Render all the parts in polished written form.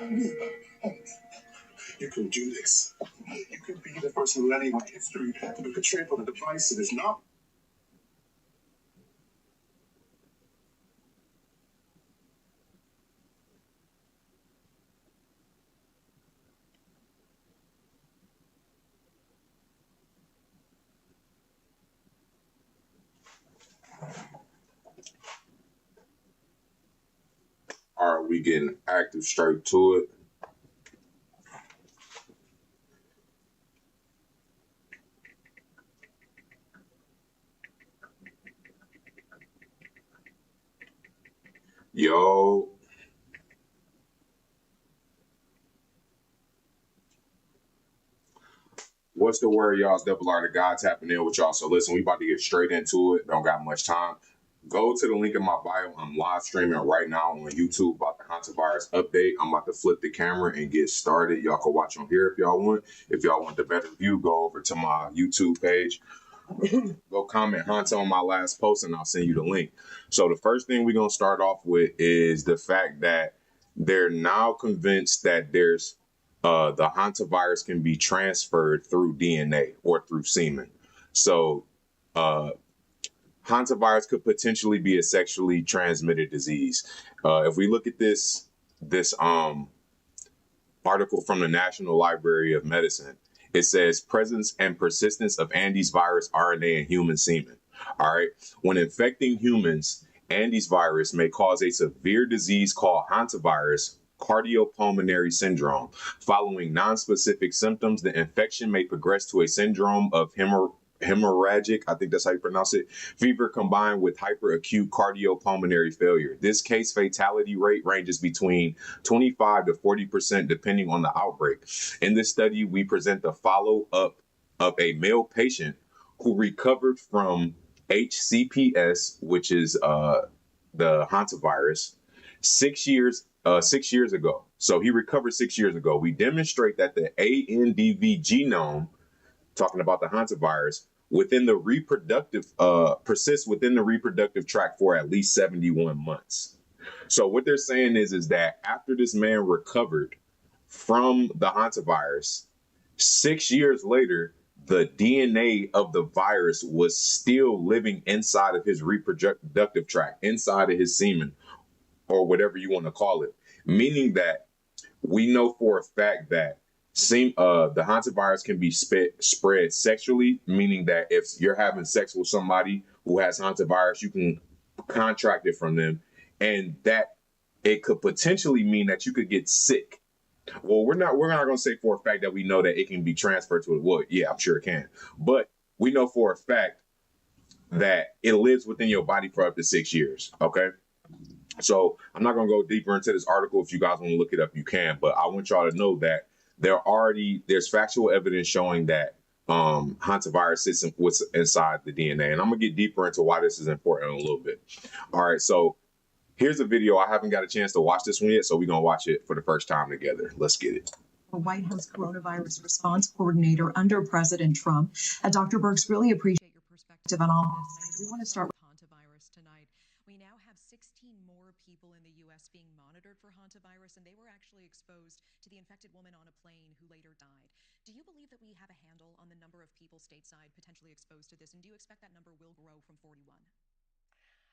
You can do this. You can be the first millennium in history to be portrayed on a device that is not. All right, we getting active straight to it. Yo. What's the word, y'all? It's Double R, the guy tapping in with y'all. So listen, we about to get straight into it. Don't got much time. Go to the link in my bio. I'm live streaming right now on YouTube about the hantavirus update. I'm about to flip the camera and get started. Y'all can watch on here if y'all want. If y'all want the better view, go over to my YouTube page. Go comment Hanta on my last post and I'll send you the link. So the first thing we're going to start off with is the fact that they're now convinced that there's the hantavirus can be transferred through DNA or through semen. So hantavirus could potentially be a sexually transmitted disease. If we look at this article from the National Library of Medicine, it says presence and persistence of Andes virus RNA in human semen. All right. When infecting humans, Andes virus may cause a severe disease called hantavirus cardiopulmonary syndrome. Following nonspecific symptoms, the infection may progress to a syndrome of hemorrhagic, I think that's how you pronounce it, fever combined with hyperacute cardiopulmonary failure. This case fatality rate ranges between 25 to 40% depending on the outbreak. In this study, we present the follow-up of a male patient who recovered from HCPS, which is the hantavirus, 6 years ago. So he recovered 6 years ago. We demonstrate that the ANDV genome, talking about the hantavirus, within the reproductive persists within the reproductive tract for at least 71 months. So what they're saying is that after this man recovered from the hantavirus, 6 years later, the DNA of the virus was still living inside of his reproductive tract, inside of his semen, or whatever you want to call it, meaning that we know for a fact that the hantavirus can be spread sexually, meaning that if you're having sex with somebody who has hantavirus, you can contract it from them, and that it could potentially mean that you could get sick. Well, we're not going to say for a fact that we know that it can be transferred to it. Well, yeah, I'm sure it can, but we know for a fact that it lives within your body for up to 6 years. Okay. So I'm not going to go deeper into this article. If you guys want to look it up, you can, but I want y'all to know that there's factual evidence showing that hantavirus sits what's inside the DNA. And I'm going to get deeper into why this is important in a little bit. All right. So here's a video. I haven't got a chance to watch this one yet, so we're going to watch it for the first time together. Let's get it. The White House coronavirus response coordinator under President Trump. Dr. Birx, really appreciate your perspective on all this. We want to start with hantavirus tonight. We now have 16 more people in the U.S. being monitored for hantavirus, and they were actually exposed to the infected woman on a plane who later died. Do you believe that we have a handle on the number of people stateside potentially exposed to this, and do you expect that number will grow from 41?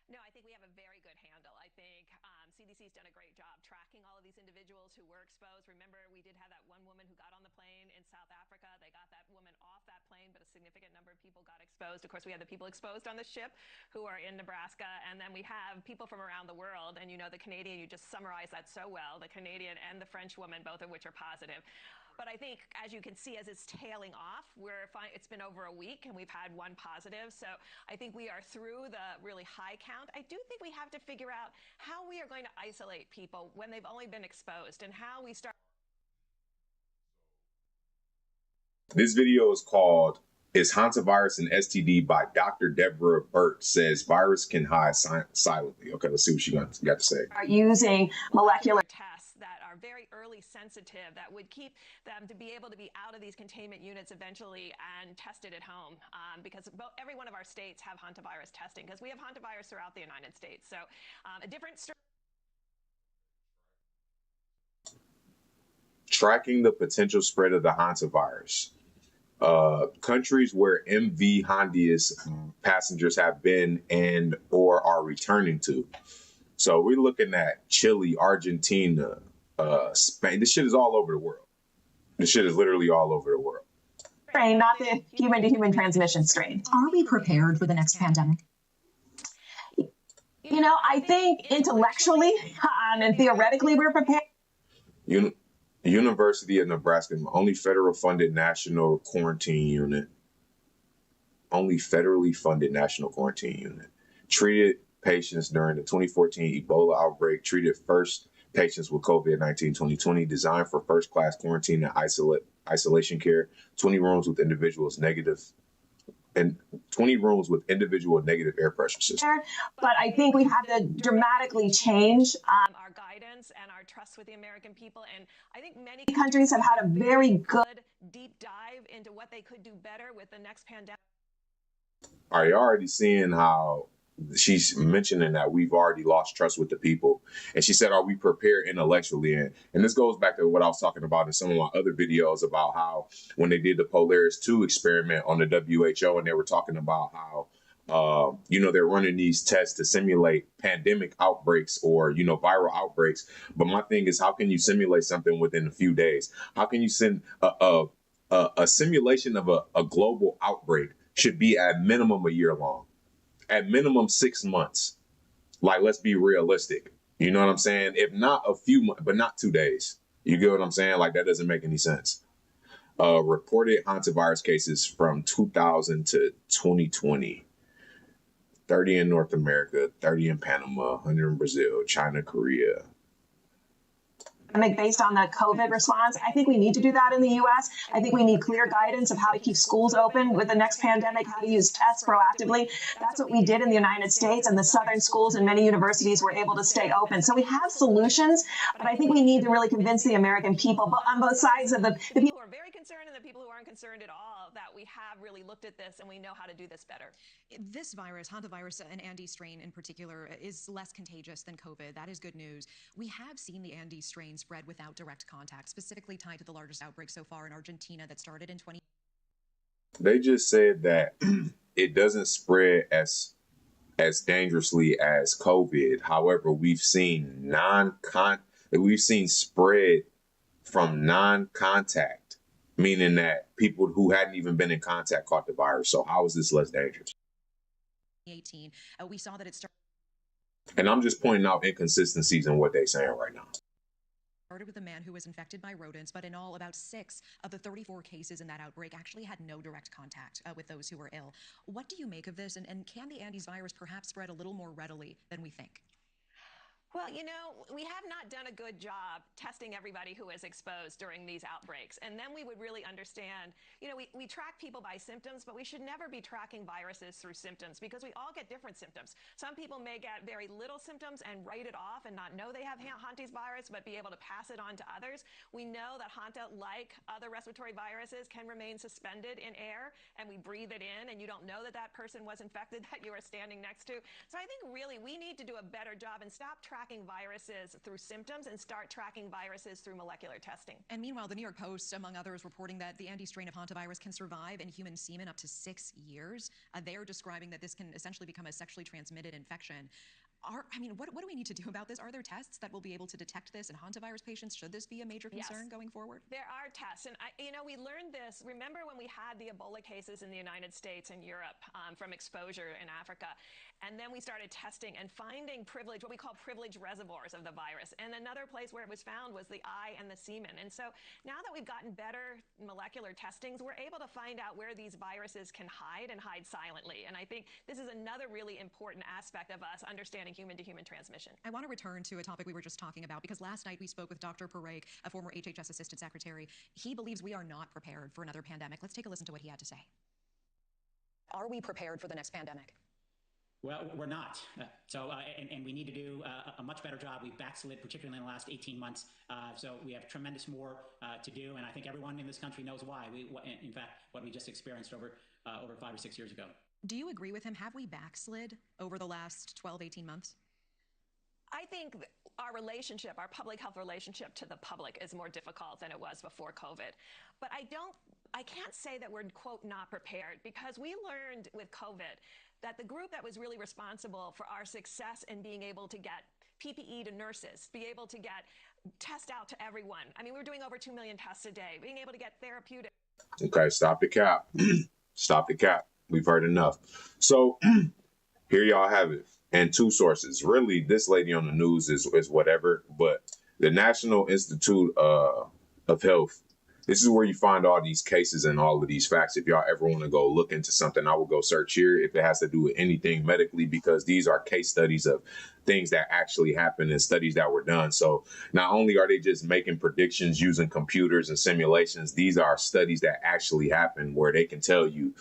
No, I think we have a very good handle. I think CDC's done a great job tracking all of these individuals who were exposed. Remember, we did have that one woman who got on the plane in South Africa. They got that woman off that plane, but a significant number of people got exposed. Of course, we had the people exposed on the ship who are in Nebraska, and then we have people from around the world. And you know, the Canadian, you just summarized that so well, the Canadian and the French woman, both of which are positive. But I think, as you can see, as it's tailing off, it's been over a week and we've had one positive. So I think we are through the really high count. I do think we have to figure out how we are going to isolate people when they've only been exposed and how we start. This video is called "Is Hantavirus an STD?" by Dr. Deborah Birx. Says virus can hide silently. Okay, let's see what she got to say. Are using molecular tests that are very early sensitive that would keep them to be able to be out of these containment units eventually and tested at home, because every one of our states have hantavirus testing, because we have hantavirus throughout the United States. So a different tracking the potential spread of the hantavirus. Countries where MV Hondius passengers have been and or are returning to. So we're looking at Chile, Argentina, Spain. This shit is all over the world. This shit is literally all over the world. Strain, not the human-to-human transmission strain. Are we prepared for the next pandemic? You know, I think intellectually and theoretically we're prepared. University of Nebraska, only federal funded national quarantine unit. Only federally funded national quarantine unit. Treated patients during the 2014 Ebola outbreak, treated first patients with COVID-19 2020, designed for first-class quarantine and isolation care, 20 rooms with individuals negative and 20 rooms with individual negative air pressure system. But I think we have to dramatically change our guidance and our trust with the American people. And I think many countries have had a very good deep dive into what they could do better with the next pandemic. Are you already seeing how she's mentioning that we've already lost trust with the people? And she said, are we prepared intellectually? And this goes back to what I was talking about in some of my other videos about how when they did the Polaris 2 experiment on the WHO, and they were talking about how, they're running these tests to simulate pandemic outbreaks or, viral outbreaks. But my thing is, how can you simulate something within a few days? How can you send a simulation of a global outbreak should be at minimum a year long? At minimum 6 months. Like, let's be realistic. You know what I'm saying? If not a few months, but not 2 days. You get what I'm saying? Like, that doesn't make any sense. Reported hantavirus cases from 2000 to 2020. 30 in North America, 30 in Panama, 100 in Brazil, China, Korea. Based on the COVID response. I think we need to do that in the U.S. I think we need clear guidance of how to keep schools open with the next pandemic, how to use tests proactively. That's what we did in the United States, and the southern schools and many universities were able to stay open. So we have solutions, but I think we need to really convince the American people, but on both sides of the people who are very concerned and the people who aren't concerned at all, that we have really looked at this and we know how to do this better. This virus, hantavirus, an Andes strain in particular, is less contagious than COVID. That is good news. We have seen the Andes strain spread without direct contact, specifically tied to the largest outbreak so far in Argentina that started in 20. They just said that it doesn't spread as dangerously as COVID. However, we've seen spread from non-contact, meaning that people who hadn't even been in contact caught the virus. So how is this less dangerous? 2018, we saw that it started. And I'm just pointing out inconsistencies in what they're saying right now. Started with a man who was infected by rodents, but in all, about 6 of the 34 cases in that outbreak actually had no direct contact with those who were ill. What do you make of this? And can the Andes virus perhaps spread a little more readily than we think? Well, we have not done a good job testing everybody who is exposed during these outbreaks. And then we would really understand, we track people by symptoms, but we should never be tracking viruses through symptoms because we all get different symptoms. Some people may get very little symptoms and write it off and not know they have Hanta's virus, but be able to pass it on to others. We know that Hanta, like other respiratory viruses, can remain suspended in air, and we breathe it in, and you don't know that person was infected that you are standing next to. So I think really we need to do a better job and stop tracking viruses through symptoms and start tracking viruses through molecular testing. And meanwhile, the New York Post, among others, reporting that the Andes strain of hantavirus can survive in human semen up to 6 years. They are describing that this can essentially become a sexually transmitted infection. What do we need to do about this? Are there tests that will be able to detect this in hantavirus patients? Should this be a major concern going forward? There are tests. And, we learned this. Remember when we had the Ebola cases in the United States and Europe from exposure in Africa? And then we started testing and finding what we call privileged reservoirs of the virus. And another place where it was found was the eye and the semen. And so now that we've gotten better molecular testings, we're able to find out where these viruses can hide and hide silently. And I think this is another really important aspect of us understanding human-to-human transmission. I want to return to a topic we were just talking about because last night we spoke with Dr. Parek, a former HHS Assistant Secretary. He believes we are not prepared for another pandemic. Let's take a listen to what he had to say. Are we prepared for the next pandemic? Well, we're not. And we need to do a much better job. We've backslid, particularly in the last 18 months. So we have tremendous more to do. And I think everyone in this country knows why. In fact, what we just experienced over 5 or 6 years ago. Do you agree with him? Have we backslid over the last 12, 18 months? I think our relationship, our public health relationship to the public is more difficult than it was before COVID. But I can't say that we're, quote, not prepared, because we learned with COVID that the group that was really responsible for our success in being able to get PPE to nurses, be able to get tests out to everyone. I mean, we were doing over 2 million tests a day, being able to get therapeutics. Okay, stop the cap. Stop the cap. We've heard enough. So here y'all have it. And two sources. Really, this lady on the news is whatever, but the National Institute of Health, this is where you find all these cases and all of these facts. If y'all ever want to go look into something, I will go search here if it has to do with anything medically, because these are case studies of things that actually happened and studies that were done. So not only are they just making predictions using computers and simulations, these are studies that actually happen where they can tell you,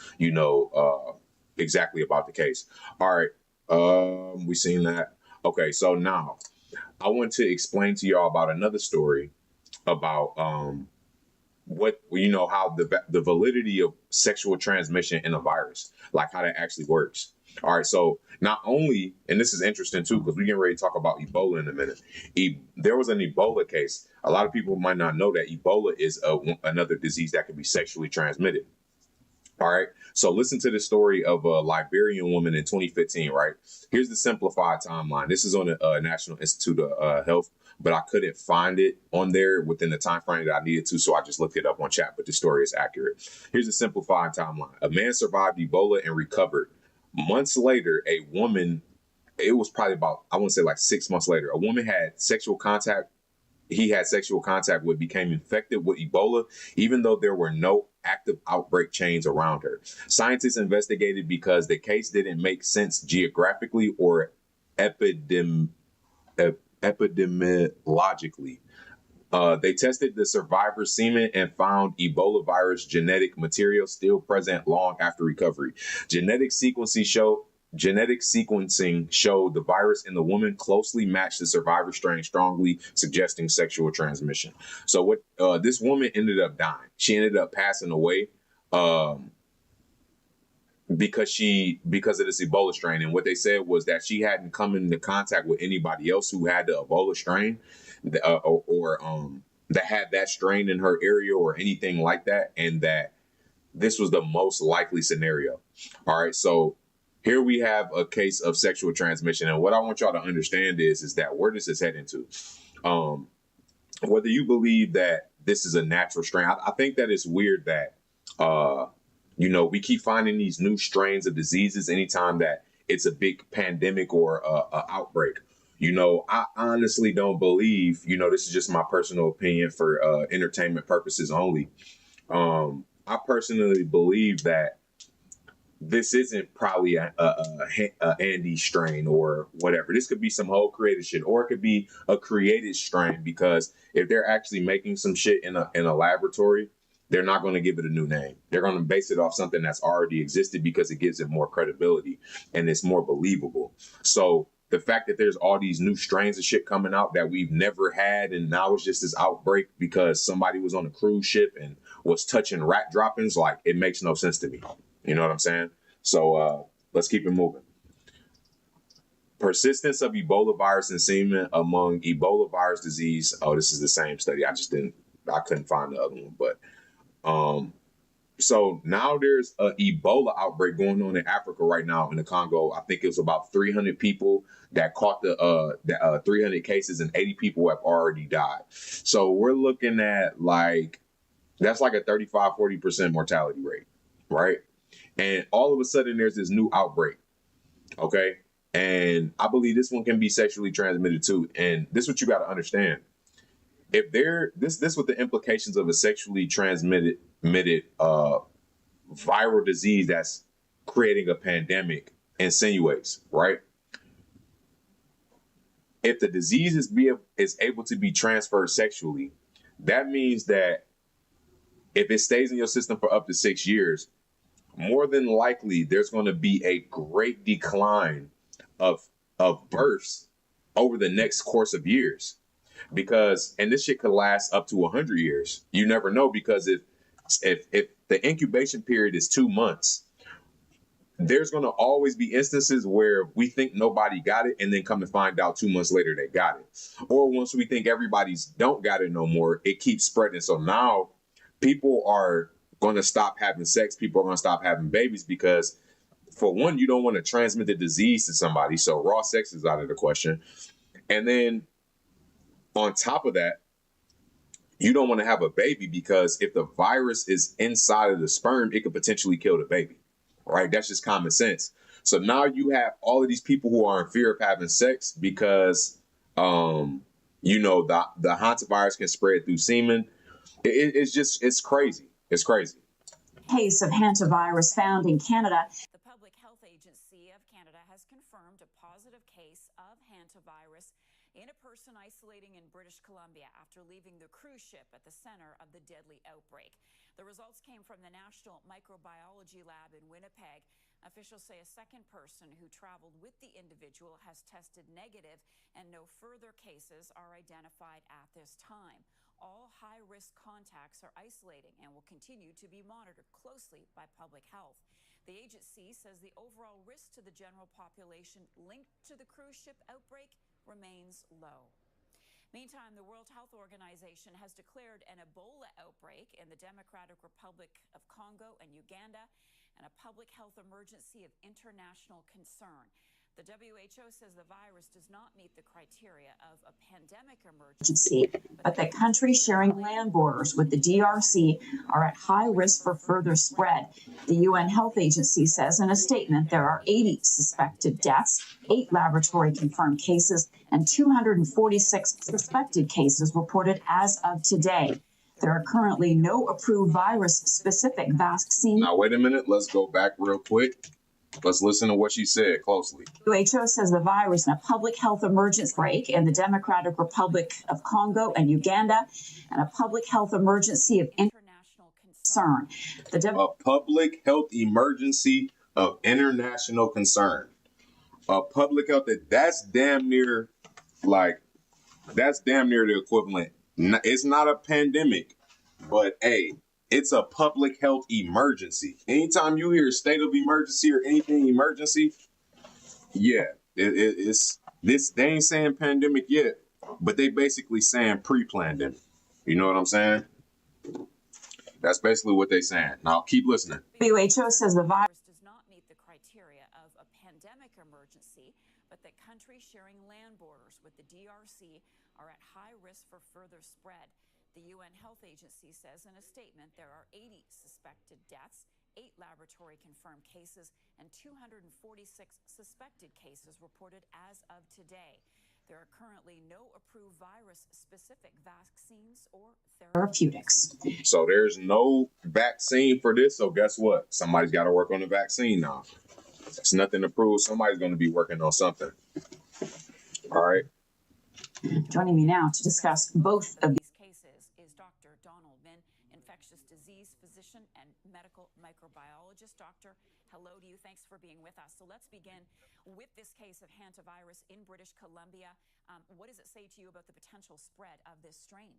exactly about the case. All right. We seen that. Okay, so now I want to explain to y'all about another story about how the validity of sexual transmission in a virus, like how that actually works. All right, so not only, and this is interesting too, because we're getting ready to talk about Ebola in a minute. There was an Ebola case. A lot of people might not know that Ebola is another disease that can be sexually transmitted. All right. So listen to the story of a Liberian woman in 2015, right? Here's the simplified timeline. This is on the National Institute of Health, but I couldn't find it on there within the time frame that I needed to. So I just looked it up on chat, but the story is accurate. Here's the simplified timeline. A man survived Ebola and recovered. Months later, a woman, it was probably about, I want to say like 6 months later, a woman had sexual contact. He had sexual contact with, became infected with Ebola, even though there were no active outbreak chains around her. Scientists investigated because the case didn't make sense geographically or epidemiologically. They tested the survivor's semen and found Ebola virus genetic material still present long after recovery. Genetic sequencing showed the virus in the woman closely matched the survivor strain, strongly suggesting sexual transmission. So what this woman ended up dying. She ended up passing away because of this Ebola strain. And what they said was that she hadn't come into contact with anybody else who had the Ebola strain or that had that strain in her area or anything like that, and that this was the most likely scenario. All right, so here we have a case of sexual transmission. And what I want y'all to understand is that where this is heading to, whether you believe that this is a natural strain, I think that it's weird that, we keep finding these new strains of diseases anytime that it's a big pandemic or a outbreak. I honestly don't believe, this is just my personal opinion for entertainment purposes only. I personally believe that this isn't probably a Andy strain or whatever. This could be some whole created shit, or it could be a created strain, because if they're actually making some shit in a laboratory, they're not going to give it a new name. They're going to base it off something that's already existed because it gives it more credibility and it's more believable. So the fact that there's all these new strains of shit coming out that we've never had, and now it's just this outbreak because somebody was on a cruise ship and was touching rat droppings, like, it makes no sense to me. You know what I'm saying? So let's keep it moving. Persistence of Ebola virus in semen among Ebola virus disease. Oh, this is the same study. I couldn't find the other one. But so now there's an Ebola outbreak going on in Africa right now in the Congo. I think it was about 300 people that caught the 300 cases, and 80 people have already died. So we're looking at that's like a 35-40% mortality rate, right? And all of a sudden there's this new outbreak. Okay. And I believe this one can be sexually transmitted too. And this is what you got to understand. If this what the implications of a sexually transmitted viral disease that's creating a pandemic insinuates, right? If the disease is able to be transferred sexually, that means that if it stays in your system for up to 6 years, more than likely there's going to be a great decline of births over the next course of years, and this shit could last up to 100 years. You never know, because if the incubation period is 2 months, there's going to always be instances where we think nobody got it and then come to find out 2 months later they got it. Or once we think everybody's don't got it no more, it keeps spreading. So now people are going to stop having sex. People are going to stop having babies because, for one, you don't want to transmit the disease to somebody. So raw sex is out of the question. And then on top of that, you don't want to have a baby because if the virus is inside of the sperm, it could potentially kill the baby. Right? That's just common sense. So now you have all of these people who are in fear of having sex because, you know, the Hanta virus can spread through semen. It's crazy. It's crazy. Case of Hanta virus found in Canada. The Public Health Agency of Canada has confirmed a positive case of Hanta virus in a person isolating in British Columbia after leaving the cruise ship at the center of the deadly outbreak. The results came from the National Microbiology Lab in Winnipeg. Officials say a second person who traveled with the individual has tested negative and no further cases are identified at this time. All high-risk contacts are isolating and will continue to be monitored closely by public health. The agency says the overall risk to the general population linked to the cruise ship outbreak remains low. Meantime, the World Health Organization has declared an Ebola outbreak in the Democratic Republic of Congo and Uganda and a public health emergency of international concern. The WHO says the virus does not meet the criteria of a pandemic emergency, But that countries sharing land borders with the DRC are at high risk for further spread. The UN Health Agency says in a statement there are 80 suspected deaths, 8 laboratory confirmed cases, and 246 suspected cases reported as of today. There are currently no approved virus-specific vaccines. Now, wait a minute. Let's go back real quick. Let's listen to what she said closely. WHO says the virus in a public health emergency break in the Democratic Republic of Congo and Uganda, and a public health emergency of international concern. A public health emergency of international concern. A public health that's damn near the equivalent. It's not a pandemic, but hey, it's a public health emergency. Anytime you hear state of emergency or anything emergency, yeah, it's this. They ain't saying pandemic yet, but they basically saying pre-pandemic. You know what I'm saying? That's basically what they saying. Now keep listening. WHO says the virus does not meet the criteria of a pandemic emergency, but that countries sharing land borders with the DRC are at high risk for further spread. The UN Health Agency says in a statement there are 80 suspected deaths, 8 laboratory confirmed cases, and 246 suspected cases reported as of today. There are currently no approved virus-specific vaccines or therapeutics. So there's no vaccine for this. So guess what? Somebody's got to work on the vaccine now. There's nothing approved. Somebody's going to be working on something. All right. Joining me now to discuss both of these infectious disease physician and medical microbiologist. Doctor, hello to you. Thanks for being with us. So let's begin with this case of Hanta virus in British Columbia. What does it say to you about the potential spread of this strain?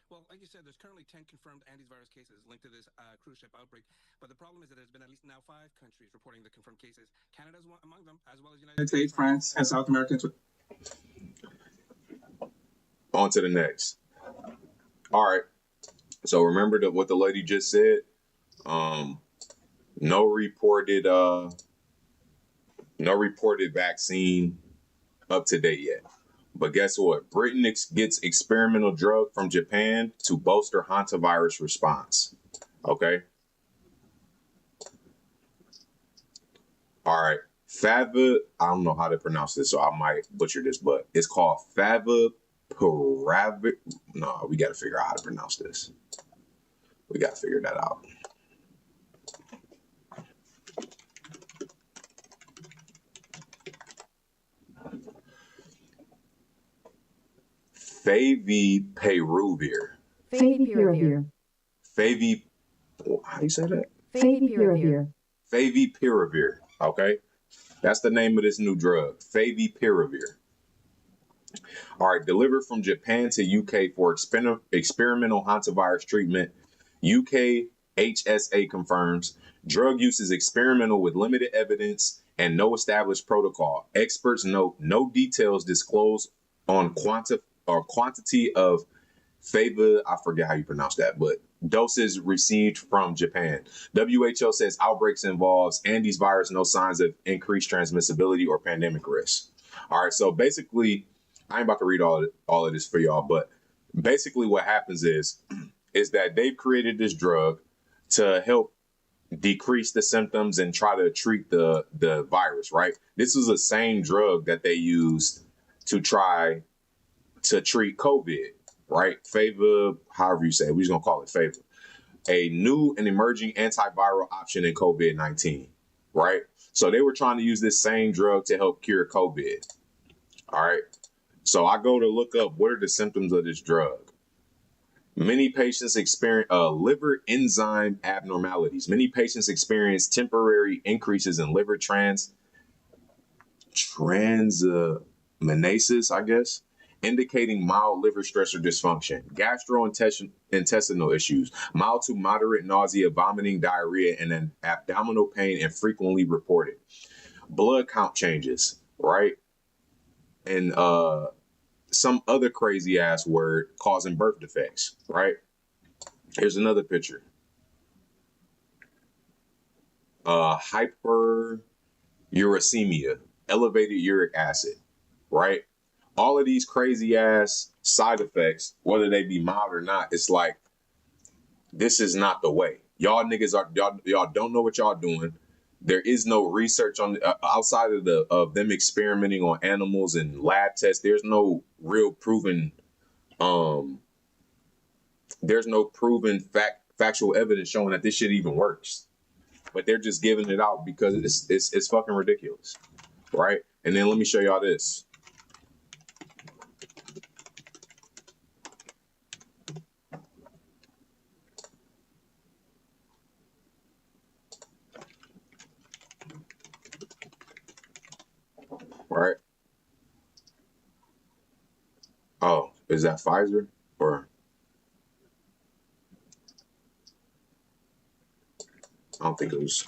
Well, like you said, there's currently 10 confirmed antivirus cases linked to this cruise ship outbreak. But the problem is that there's been at least now 5 countries reporting the confirmed cases. Canada's one among them, as well as United States, France, and South America. On to the next. All right. So remember what the lady just said. No reported vaccine up to date yet. But guess what? Britain gets experimental drug from Japan to bolster Hanta virus response. Okay. All right. I don't know how to pronounce this, so I might butcher this, but it's called favipiravir. No, we got to figure out how to pronounce this. We got to figure that out. Favipiravir. Favipiravir. How do you say that? Favipiravir. Favipiravir. Okay. That's the name of this new drug. Favipiravir. All right. Delivered from Japan to UK for experimental hantavirus treatment. UK HSA confirms Drug use is experimental with limited evidence and no established protocol. Experts note no details disclosed on quantity of I forget how you pronounce that, but doses received from Japan. WHO says outbreaks involves Andes virus, no signs of increased transmissibility or pandemic risk. All right, so basically, I ain't about to read all of this for y'all, but basically what happens is that they've created this drug to help decrease the symptoms and try to treat the virus, right? This is the same drug that they used to try to treat COVID, right? Favor, however you say it, we're just gonna call it Favor. A new and emerging antiviral option in COVID-19, right? So they were trying to use this same drug to help cure COVID. All right. So I go to look up what are the symptoms of this drug. Many patients experience liver enzyme abnormalities. Many patients experience temporary increases in liver transaminases, I guess, indicating mild liver stress or dysfunction. Gastrointestinal issues, mild to moderate nausea, vomiting, diarrhea, and then abdominal pain, and frequently reported. Blood count changes, right? And some other crazy ass word causing birth defects, right? Here's another picture. Hyperuricemia, elevated uric acid, right? All of these crazy ass side effects, whether they be mild or not, it's like, this is not the way. Y'all niggas y'all don't know what y'all doing. There is no research on outside of them experimenting on animals and lab tests. There's no real proven factual evidence showing that this shit even works. But they're just giving it out because it's fucking ridiculous, right? And then let me show y'all this. Right? Oh, is that Pfizer or? I don't think it was.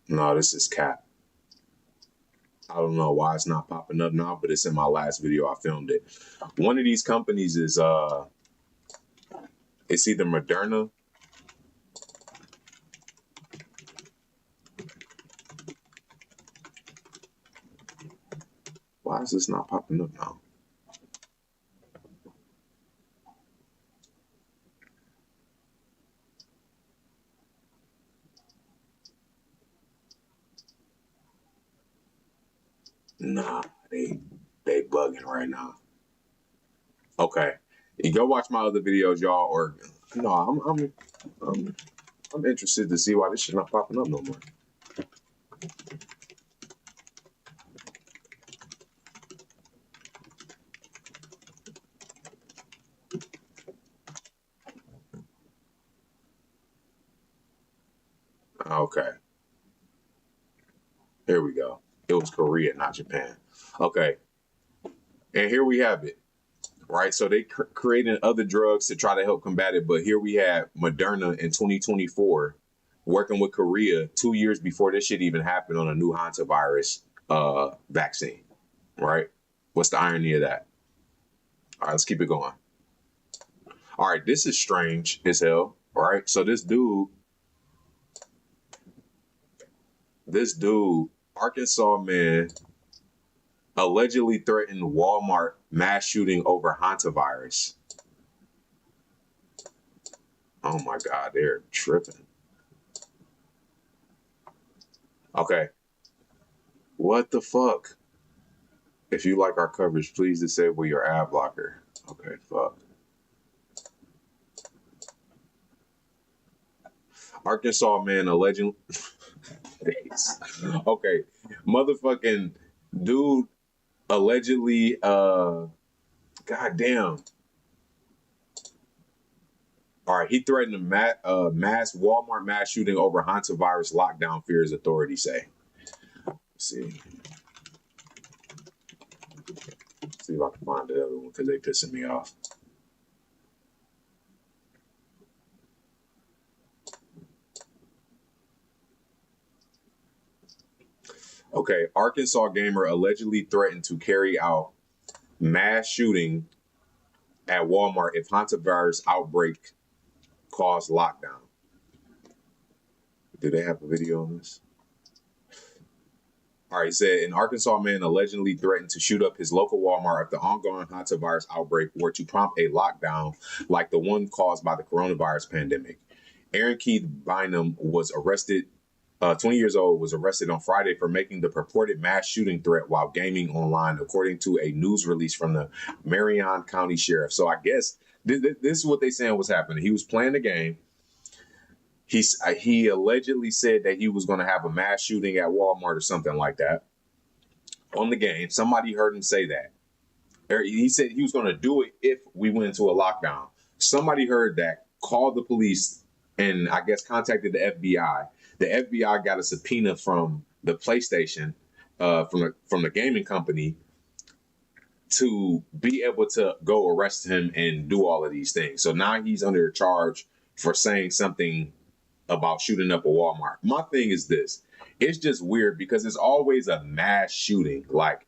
No, this is Cap. I don't know why it's not popping up now, but it's in my last video. I filmed it. One of these companies is it's either Moderna. Why is this not popping up now? Nah, they bugging right now. Okay, you go watch my other videos, y'all. Or no, I'm interested to see why this shit not popping up no more. Okay, here we go. It was Korea, not Japan. Okay, and here we have it. Right, so they created other drugs to try to help combat it, but here we have Moderna in 2024 working with Korea 2 years before this shit even happened on a new Hanta virus vaccine. Right, what's the irony of that? All right, let's keep it going. All right, this is strange as hell. All right, so this dude, Arkansas man, allegedly threatened Walmart mass shooting over hantavirus. Oh my God, they're tripping. Okay. What the fuck? If you like our coverage, please disable your ad blocker. Okay, fuck. Arkansas man allegedly. Okay, motherfucking dude allegedly, goddamn. All right, he threatened a mass Walmart mass shooting over hantavirus lockdown fears, authorities say. Let's see. See if I can find the other one because they pissing me off. Okay, Arkansas gamer allegedly threatened to carry out mass shooting at Walmart if hantavirus outbreak caused lockdown. Do they have a video on this? All right, it said an Arkansas man allegedly threatened to shoot up his local Walmart if the ongoing hantavirus outbreak were to prompt a lockdown like the one caused by the coronavirus pandemic. Aaron Keith Bynum was arrested, 20 years old, was arrested on Friday for making the purported mass shooting threat while gaming online, according to a news release from the Marion County Sheriff. So I guess this is what they saying was happening. He was playing the game. He allegedly said that he was going to have a mass shooting at Walmart or something like that on the game. Somebody heard him say that. He said he was going to do it if we went into a lockdown. Somebody heard that, called the police, and I guess contacted the FBI. The FBI got a subpoena from the PlayStation, from the gaming company, to be able to go arrest him and do all of these things. So now he's under charge for saying something about shooting up a Walmart. My thing is this. It's just weird because it's always a mass shooting. Like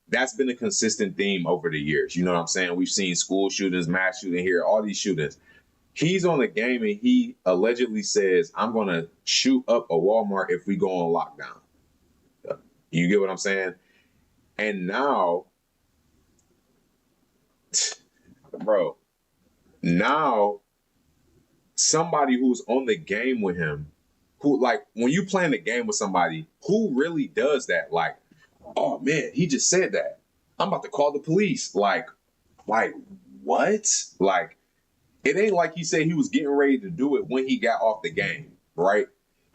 that's been a consistent theme over the years. You know what I'm saying? We've seen school shootings, mass shooting here, all these shootings. He's on the game and he allegedly says, I'm going to shoot up a Walmart if we go on lockdown. You get what I'm saying? And now, bro, now somebody who's on the game with him, who, like, when you playing the game with somebody, who really does that? Like, oh man, he just said that. I'm about to call the police. Like what? Like, it ain't like he said he was getting ready to do it when he got off the game, right?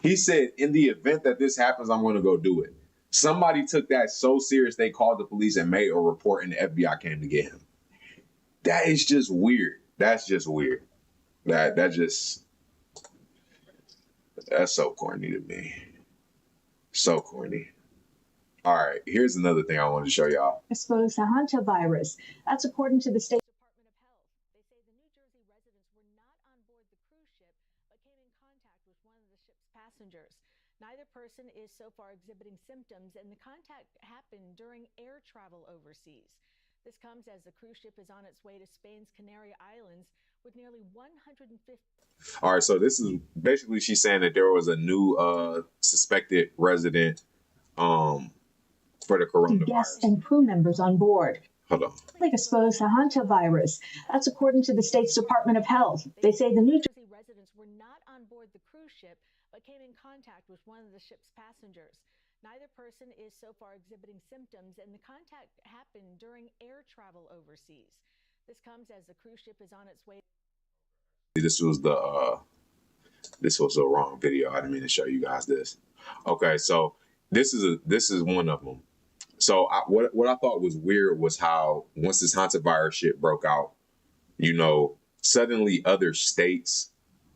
He said, in the event that this happens, I'm going to go do it. Somebody took that so serious, they called the police and made a report, and the FBI came to get him. That is just weird. That's just weird. That's so corny to me. So corny. All right, here's another thing I wanted to show y'all. Exposed to hantavirus. That's according to the state Department of Health. They say the New Jersey residents were not on board the cruise ship, but came in contact with one of the ship's passengers. Neither person is so far exhibiting symptoms, and the contact happened during air travel overseas. This comes as the cruise ship is on its way to Spain's Canary Islands with nearly 150. All right, so this is basically she's saying that there was a new suspected resident for the coronavirus. Guests and crew members on board. Hold on. Exposed to hantavirus. That's according to the state's Department of Health. They say the New Jersey residents were not on board the cruise ship, but came in contact with one of the ship's passengers. Neither person is so far exhibiting symptoms, and the contact happened during air travel overseas. This comes as the cruise ship is on its way. This was the wrong video. I didn't mean to show you guys this. Okay, so this is one of them. So what I thought was weird was how once this hantavirus shit broke out, you know, suddenly other states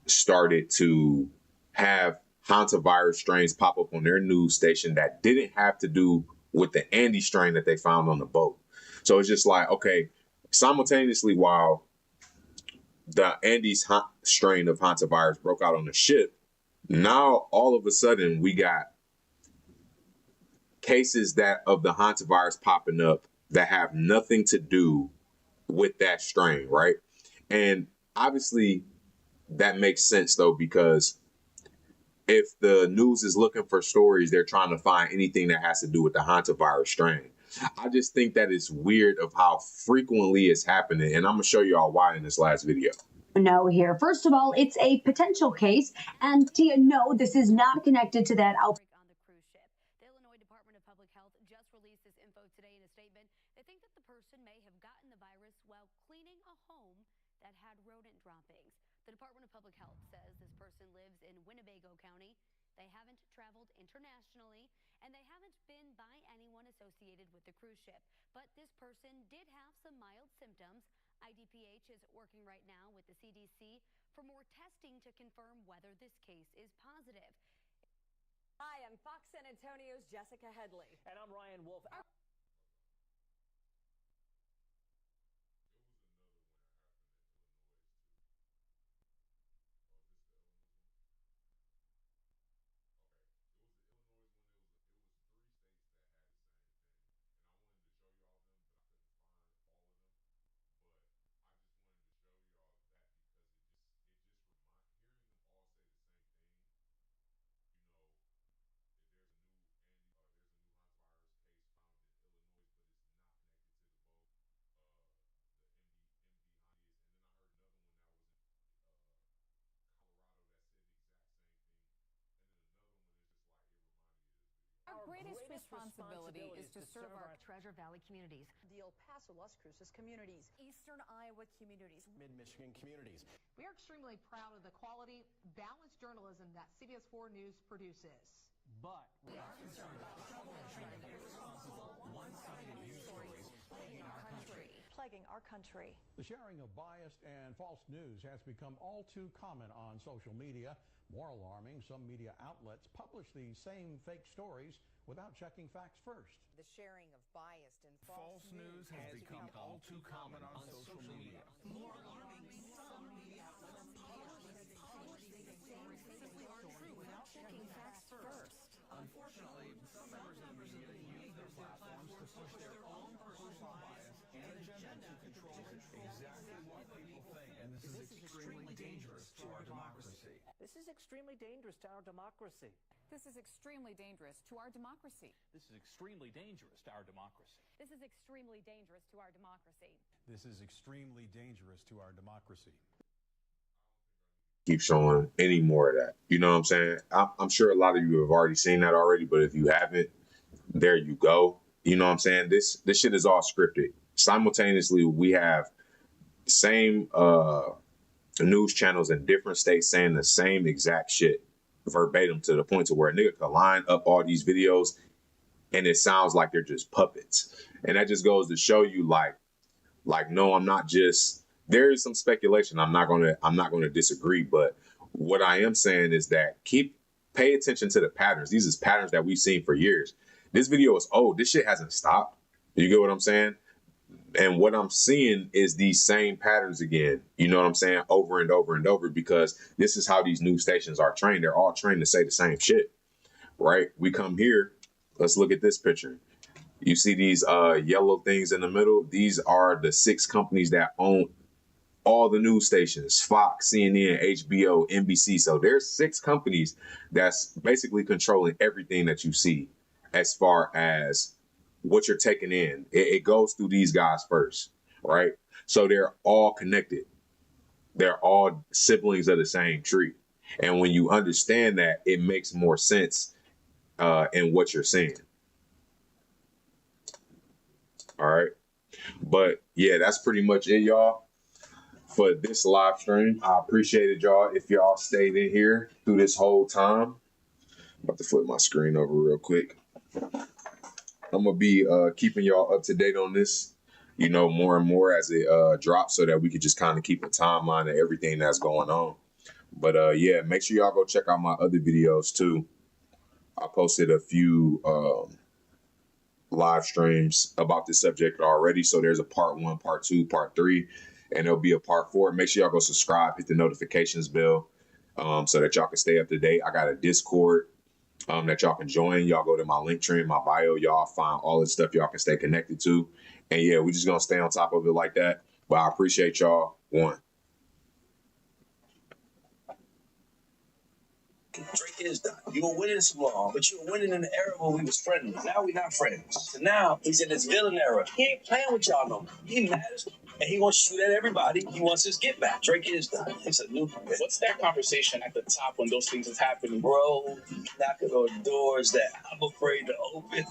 started to have hantavirus strains pop up on their news station that didn't have to do with the Andy strain that they found on the boat. So it's just like, okay, simultaneously while the Andes strain of hantavirus broke out on the ship, now all of a sudden we got cases that of the hantavirus popping up that have nothing to do with that strain, right? And obviously that makes sense though, because if the news is looking for stories, they're trying to find anything that has to do with the hantavirus strain. I just think that it's weird of how frequently it's happening, and I'm gonna show y'all why in this last video. No here. First of all, it's a potential case, and Tia, no, this is not connected to that outbreak on the cruise ship. The Illinois Department of Public Health just released this info today in a statement. They think that the person may have gotten the virus while cleaning a home that had rodent droppings. The Department of Public Health says this person lives in Winnebago County. They haven't traveled traveled internationally, and they haven't been by anyone associated with the cruise ship. But this person did have some mild symptoms. IDPH is working right now with the CDC for more testing to confirm whether this case is positive. Hi, I'm Fox San Antonio's Jessica Headley. And I'm Ryan Wolf. Our greatest responsibility is to serve our Treasure Valley communities, the El Paso, Las Cruces communities, Eastern Iowa communities, Mid-Michigan communities. We are extremely proud of the quality, balanced journalism that CBS 4 News produces. But we are concerned about trouble and trying to be responsible, one-sided news stories plaguing our country. plaguing our country. The sharing of biased and false news has become all too common on social media. More alarming, some media outlets publish these same fake stories without checking facts first. The sharing of biased and false news has become all too common on social media. More alarming, some media outlets publish these same fake stories without checking facts first. Unfortunately, some members of the media use their platforms to push their own personal bias and agenda to control exactly what people think. And this is extremely dangerous to our democracy. This is extremely dangerous to our democracy. This is extremely dangerous to our democracy. This is extremely dangerous to our democracy. This is extremely dangerous to our democracy. This is extremely dangerous to our democracy. Keep showing any more of that. You know what I'm saying? I'm sure a lot of you have already seen that already, but if you haven't, there you go. You know what I'm saying? This shit is all scripted. Simultaneously, we have same news channels in different states saying the same exact shit verbatim, to the point to where a nigga could line up all these videos and it sounds like they're just puppets. And that just goes to show you like no, I'm not just, there is some speculation. I'm not gonna disagree, but what I am saying is that pay attention to the patterns. These is patterns that we've seen for years. This video is old. This shit hasn't stopped. You get what I'm saying? And what I'm seeing is these same patterns again, you know what I'm saying, over and over and over, because this is how these news stations are trained. They're all trained to say the same shit, right? We come here, let's look at this picture. You see these yellow things in the middle? These are the 6 companies that own all the news stations: Fox, CNN, HBO, NBC. So there's 6 companies that's basically controlling everything that you see as far as what you're taking in. It goes through these guys first, right? So they're all connected. They're all siblings of the same tree. And when you understand that, it makes more sense in what you're seeing. All right. But yeah, that's pretty much it, y'all, for this live stream. I appreciated y'all if y'all stayed in here through this whole time. I'm about to flip my screen over real quick. I'm going to be keeping y'all up to date on this, you know, more and more as it drops, so that we could just kind of keep a timeline of everything that's going on. But yeah, make sure y'all go check out my other videos too. I posted a few live streams about this subject already. So there's a part 1, part 2, part 3, and there'll be a part 4. Make sure y'all go subscribe, hit the notifications bell so that y'all can stay up to date. I got a Discord that y'all can join. Y'all go to my link tree in my bio. Y'all find all the stuff y'all can stay connected to. And yeah, we're just going to stay on top of it like that. But I appreciate y'all. One. Drake is done. You were winning so long, but you were winning in the era when we was friendly. Now we not friends. So now he's in this villain era. He ain't playing with y'all no more. He mad as and he wants to shoot at everybody. He wants his get back. Drake is done. It's a new. What's that conversation at the top when those things is happening? Bro, knocking on doors that I'm afraid to open.